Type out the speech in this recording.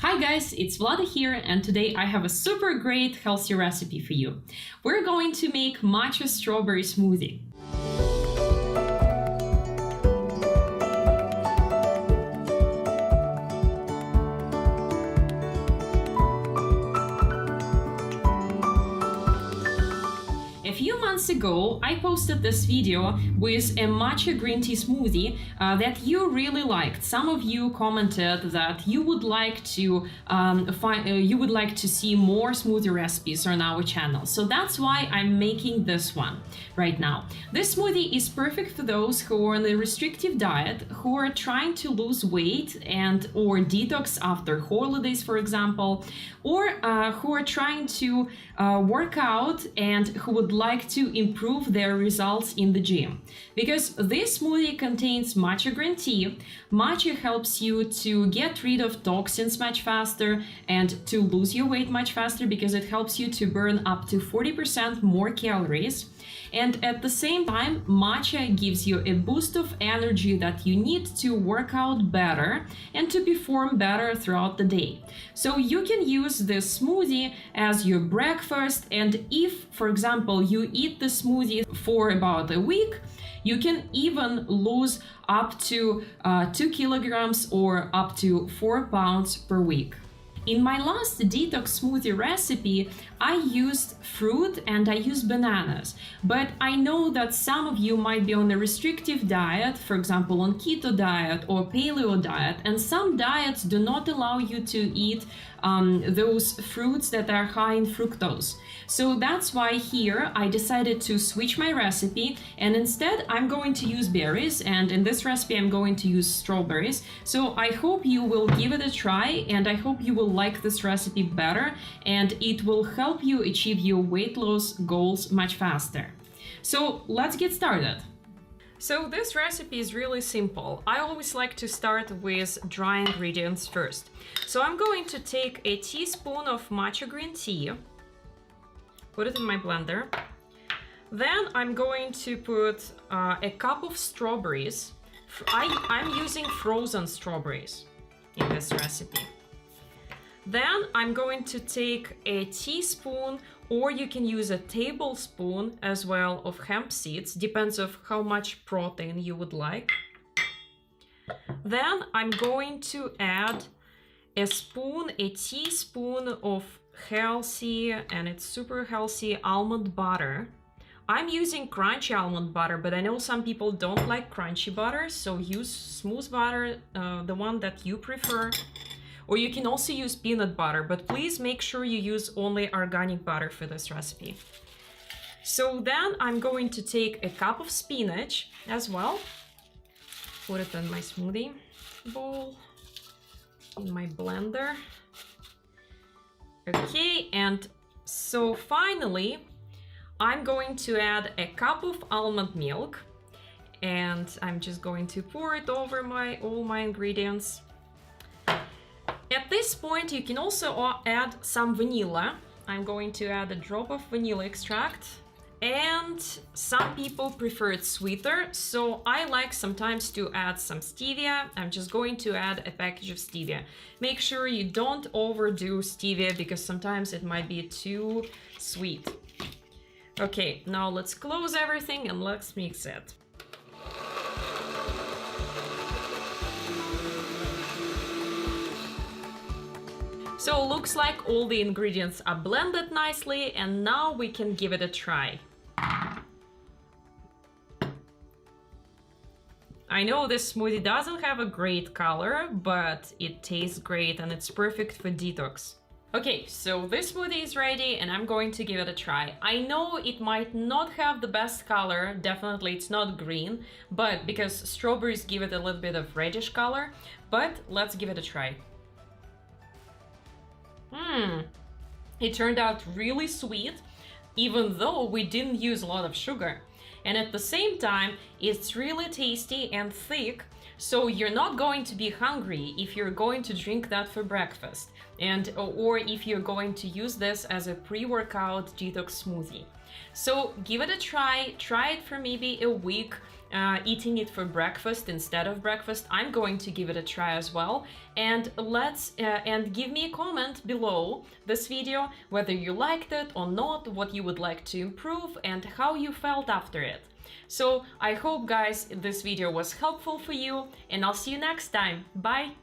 Hi guys, it's Vlada here, and today I have a super great healthy recipe for you. We're going to make matcha strawberry smoothie. A few months ago, I posted this video with a matcha green tea smoothie that you really liked. Some of you commented that you would like to see more smoothie recipes on our channel. So that's why I'm making this one right now. This smoothie is perfect for those who are on a restrictive diet, who are trying to lose weight or detox after holidays, for example, or who are trying to work out and who would like to improve their results in the gym. Because this smoothie contains matcha green tea. Matcha helps you to get rid of toxins much faster and to lose your weight much faster because it helps you to burn up to 40% more calories. And at the same time, matcha gives you a boost of energy that you need to work out better and to perform better throughout the day. So you can use this smoothie as your breakfast, and if, for example, you eat the smoothie for about a week, you can even lose up to 2 kilograms or up to 4 pounds per week. In my last detox smoothie recipe, I used fruit and I used bananas, but I know that some of you might be on a restrictive diet, for example on keto diet or paleo diet, and some diets do not allow you to eat those fruits that are high in fructose. So that's why here I decided to switch my recipe, and instead I'm going to use berries, and in this recipe I'm going to use strawberries. So I hope you will give it a try, and I hope you will like this recipe better, and it will help you achieve your weight loss goals much faster. So let's get started. So this recipe is really simple. I always like to start with dry ingredients first. So I'm going to take a teaspoon of matcha green tea, put it in my blender. Then I'm going to put a cup of strawberries. I'm using frozen strawberries in this recipe. Then I'm going to take a teaspoon, or you can use a tablespoon as well, of hemp seeds, depends on how much protein you would like. Then I'm going to add a teaspoon of healthy, and it's super healthy, almond butter. I'm using crunchy almond butter, but I know some people don't like crunchy butter, so use smooth butter, the one that you prefer. Or you can also use peanut butter, but please make sure you use only organic butter for this recipe. So then I'm going to take a cup of spinach as well, put it in my smoothie bowl, in my blender. Okay, and so finally, I'm going to add a cup of almond milk, and I'm just going to pour it over all my ingredients. At this point, you can also add some vanilla. I'm going to add a drop of vanilla extract, and some people prefer it sweeter, so I like sometimes to add some stevia. I'm just going to add a package of stevia. Make sure you don't overdo stevia because sometimes it might be too sweet. Okay, now let's close everything and let's mix it. So looks like all the ingredients are blended nicely, and now we can give it a try. I know this smoothie doesn't have a great color, but it tastes great and it's perfect for detox. Okay, so this smoothie is ready and I'm going to give it a try. I know it might not have the best color, definitely it's not green, but because strawberries give it a little bit of reddish color, but let's give it a try. It turned out really sweet, even though we didn't use a lot of sugar. And at the same time, it's really tasty and thick, so you're not going to be hungry if you're going to drink that for breakfast, or if you're going to use this as a pre-workout detox smoothie. So give it a try it for maybe a week, eating it for breakfast instead of breakfast, I'm going to give it a try as well. And and give me a comment below this video whether you liked it or not, what you would like to improve, and how you felt after it. So I hope, guys, this video was helpful for you, and I'll see you next time. Bye!